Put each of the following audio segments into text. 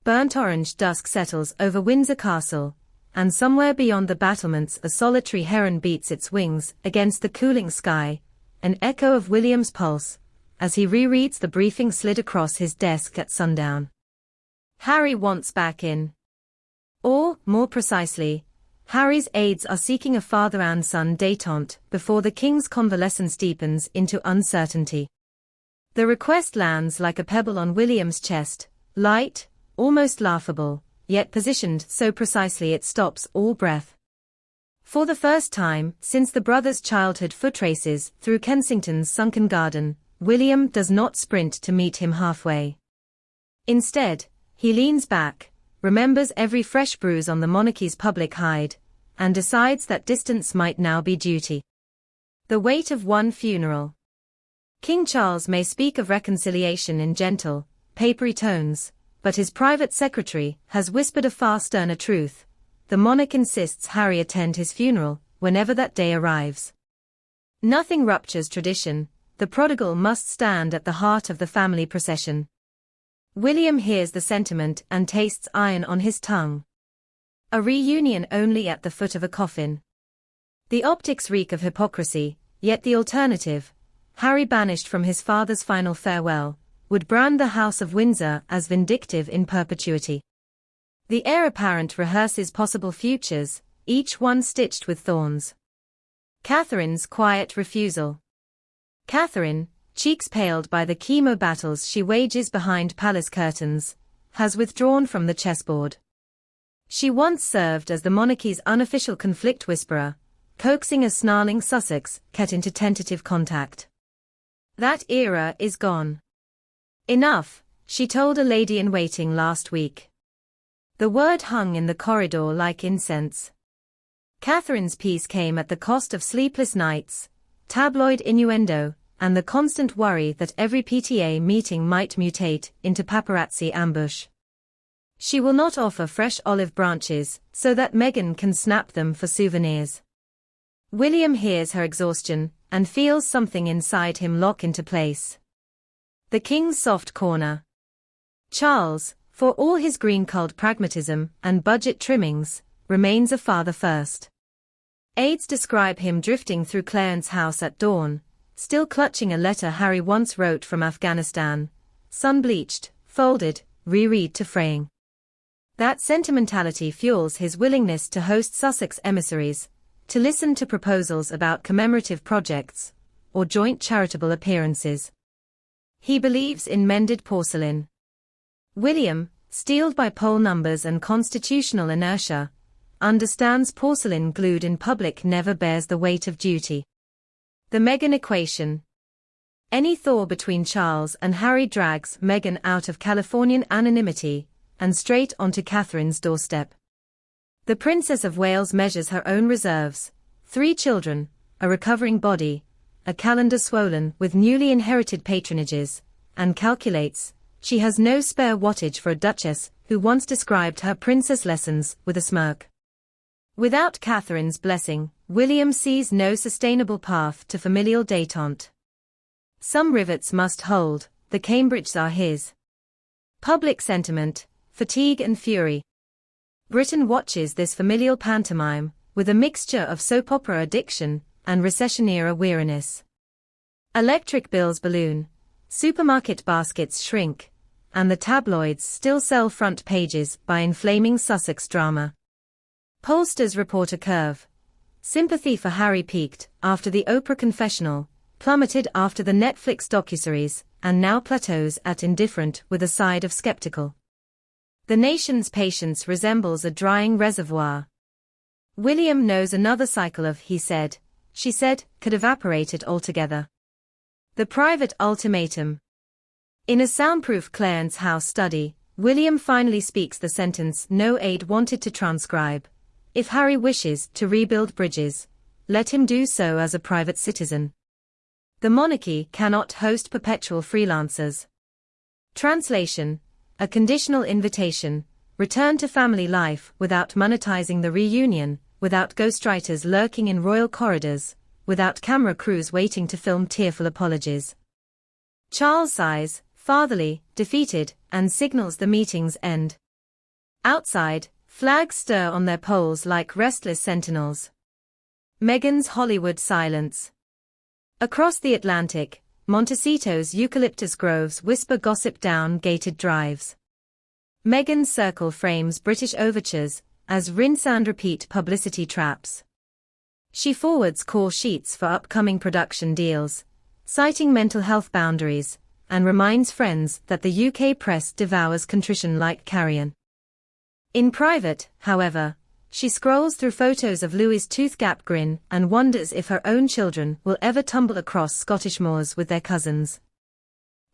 Burnt orange dusk settles over Windsor Castle, and somewhere beyond the battlements a solitary heron beats its wings against the cooling sky, an echo of William's pulse, as he rereads the briefing slid across his desk at sundown. Harry wants back in. Or, more precisely, Harry's aides are seeking a father and son détente before the king's convalescence deepens into uncertainty. The request lands like a pebble on William's chest, light, almost laughable, yet positioned so precisely it stops all breath. For the first time since the brothers' childhood footraces through Kensington's sunken garden, William does not sprint to meet him halfway. Instead, he leans back, remembers every fresh bruise on the monarchy's public hide, and decides that distance might now be duty. The weight of one funeral. King Charles may speak of reconciliation in gentle, papery tones, but his private secretary has whispered a far sterner truth. The monarch insists Harry attend his funeral, whenever that day arrives. Nothing ruptures tradition, the prodigal must stand at the heart of the family procession. William hears the sentiment and tastes iron on his tongue. A reunion only at the foot of a coffin. The optics reek of hypocrisy, yet the alternative, Harry banished from his father's final farewell, would brand the House of Windsor as vindictive in perpetuity. The heir apparent rehearses possible futures, each one stitched with thorns. Catherine's quiet refusal. Catherine, cheeks paled by the chemo battles she wages behind palace curtains, has withdrawn from the chessboard. She once served as the monarchy's unofficial conflict whisperer, coaxing a snarling Sussex cat into tentative contact. That era is gone. Enough, she told a lady-in-waiting last week. The word hung in the corridor like incense. Catherine's peace came at the cost of sleepless nights, tabloid innuendo, and the constant worry that every PTA meeting might mutate into paparazzi ambush. She will not offer fresh olive branches so that Meghan can snap them for souvenirs. William hears her exhaustion and feels something inside him lock into place. The king's soft corner. Charles, for all his green-culled pragmatism and budget trimmings, remains a father first. Aides describe him drifting through Clarence House at dawn, still clutching a letter Harry once wrote from Afghanistan, sun-bleached, folded, reread to fraying. That sentimentality fuels his willingness to host Sussex emissaries, to listen to proposals about commemorative projects, or joint charitable appearances. He believes in mended porcelain. William, steeled by poll numbers and constitutional inertia, understands porcelain glued in public never bears the weight of duty. The Meghan equation. Any thaw between Charles and Harry drags Meghan out of Californian anonymity and straight onto Catherine's doorstep. The Princess of Wales measures her own reserves, 3 children, a recovering body, a calendar swollen with newly inherited patronages, and calculates she has no spare wattage for a duchess who once described her princess lessons with a smirk. Without Catherine's blessing, William sees no sustainable path to familial détente. Some rivets must hold, the Cambridges are his. Public sentiment, fatigue and fury. Britain watches this familial pantomime, with a mixture of soap opera addiction and recession-era weariness. Electric bills balloon, supermarket baskets shrink, and the tabloids still sell front pages by inflaming Sussex drama. Pollsters report a curve. Sympathy for Harry peaked after the Oprah confessional, plummeted after the Netflix docuseries, and now plateaus at indifferent with a side of skeptical. The nation's patience resembles a drying reservoir. William knows another cycle of he said, she said, could evaporate altogether. The private ultimatum. In a soundproof Clarence House study, William finally speaks the sentence no aide wanted to transcribe. If Harry wishes to rebuild bridges, let him do so as a private citizen. The monarchy cannot host perpetual freelancers. Translation, a conditional invitation, return to family life without monetizing the reunion, without ghostwriters lurking in royal corridors, without camera crews waiting to film tearful apologies. Charles sighs, fatherly, defeated, and signals the meeting's end. Outside, flags stir on their poles like restless sentinels. Meghan's Hollywood silence. Across the Atlantic, Montecito's eucalyptus groves whisper gossip down gated drives. Meghan's circle frames British overtures as rinse and repeat publicity traps. She forwards call sheets for upcoming production deals, citing mental health boundaries, and reminds friends that the UK press devours contrition like carrion. In private, however, she scrolls through photos of Louis's tooth-gap grin and wonders if her own children will ever tumble across Scottish moors with their cousins.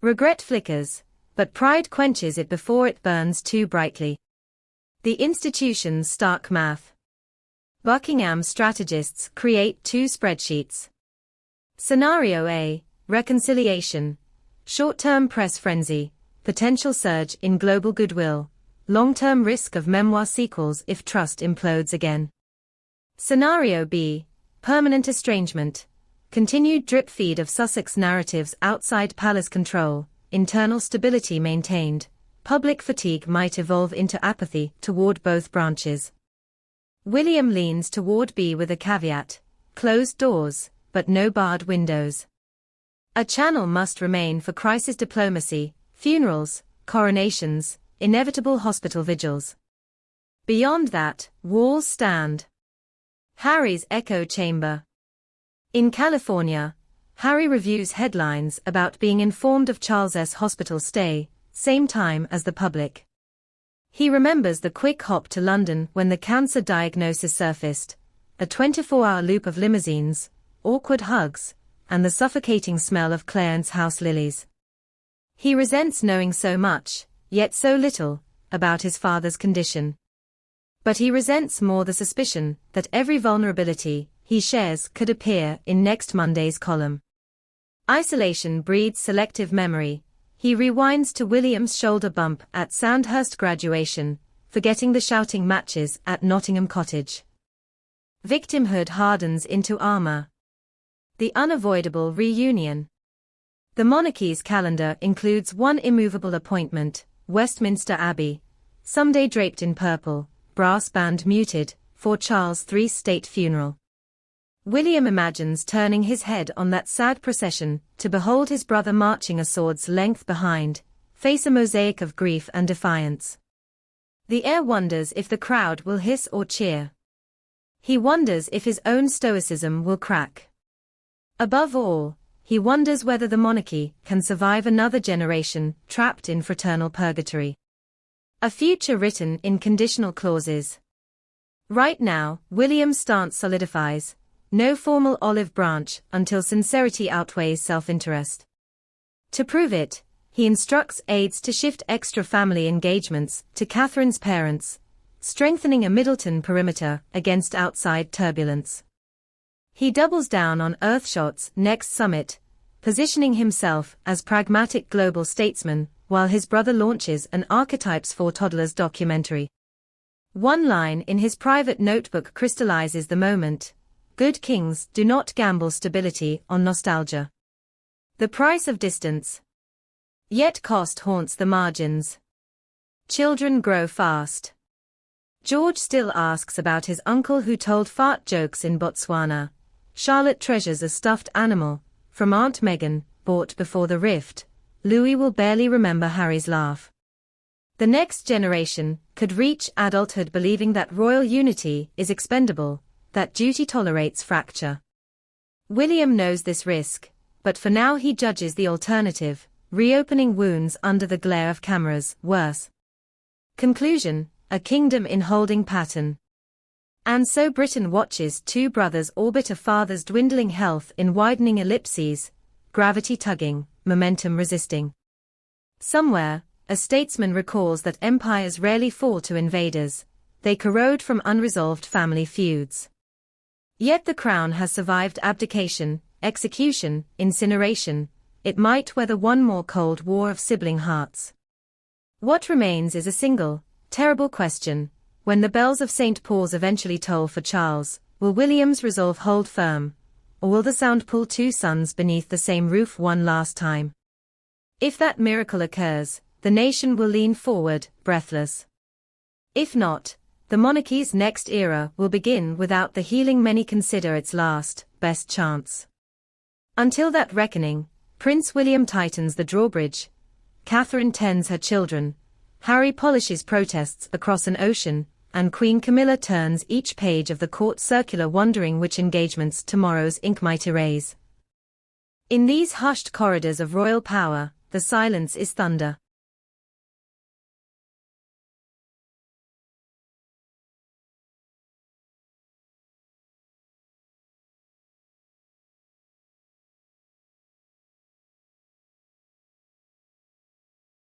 Regret flickers, but pride quenches it before it burns too brightly. The institution's stark math. Buckingham strategists create two spreadsheets. Scenario A, reconciliation. Short-term press frenzy, potential surge in global goodwill, long-term risk of memoir sequels if trust implodes again. Scenario B, permanent estrangement, continued drip feed of Sussex narratives outside palace control, internal stability maintained, public fatigue might evolve into apathy toward both branches. William leans toward B with a caveat, closed doors, but no barred windows. A channel must remain for crisis diplomacy, funerals, coronations, inevitable hospital vigils. Beyond that, walls stand. Harry's echo chamber. In California, Harry reviews headlines about being informed of Charles's hospital stay, same time as the public. He remembers the quick hop to London when the cancer diagnosis surfaced, a 24-hour loop of limousines, awkward hugs, and the suffocating smell of Clarence House lilies. He resents knowing so much, yet so little, about his father's condition. But he resents more the suspicion that every vulnerability he shares could appear in next Monday's column. Isolation breeds selective memory. He rewinds to William's shoulder bump at Sandhurst graduation, forgetting the shouting matches at Nottingham Cottage. Victimhood hardens into armor. The unavoidable reunion. The monarchy's calendar includes one immovable appointment, Westminster Abbey, someday draped in purple, brass band muted, for Charles III's state funeral. William imagines turning his head on that sad procession to behold his brother marching a sword's length behind, face a mosaic of grief and defiance. The heir wonders if the crowd will hiss or cheer. He wonders if his own stoicism will crack. Above all, he wonders whether the monarchy can survive another generation trapped in fraternal purgatory. A future written in conditional clauses. Right now, William's stance solidifies. No formal olive branch until sincerity outweighs self-interest. To prove it, he instructs aides to shift extra family engagements to Catherine's parents, strengthening a Middleton perimeter against outside turbulence. He doubles down on Earthshot's next summit, positioning himself as pragmatic global statesman while his brother launches an Archetypes for Toddlers documentary. One line in his private notebook crystallizes the moment. Good kings do not gamble stability on nostalgia. The price of distance. Yet cost haunts the margins. Children grow fast. George still asks about his uncle who told fart jokes in Botswana. Charlotte treasures a stuffed animal, from Aunt Meghan, bought before the rift. Louis will barely remember Harry's laugh. The next generation could reach adulthood believing that royal unity is expendable, that duty tolerates fracture. William knows this risk, but for now he judges the alternative, reopening wounds under the glare of cameras, worse. Conclusion, a kingdom in holding pattern. And so Britain watches two brothers orbit a father's dwindling health in widening ellipses, gravity tugging, momentum resisting. Somewhere, a statesman recalls that empires rarely fall to invaders, they corrode from unresolved family feuds. Yet the crown has survived abdication, execution, incineration. It might weather one more cold war of sibling hearts. What remains is a single, terrible question. When the bells of St. Paul's eventually toll for Charles, will William's resolve hold firm, or will the sound pull two sons beneath the same roof one last time? If that miracle occurs, the nation will lean forward, breathless. If not, the monarchy's next era will begin without the healing many consider its last, best chance. Until that reckoning, Prince William tightens the drawbridge, Catherine tends her children, Harry polishes protests across an ocean, and Queen Camilla turns each page of the court circular wondering which engagements tomorrow's ink might erase. In these hushed corridors of royal power, the silence is thunder.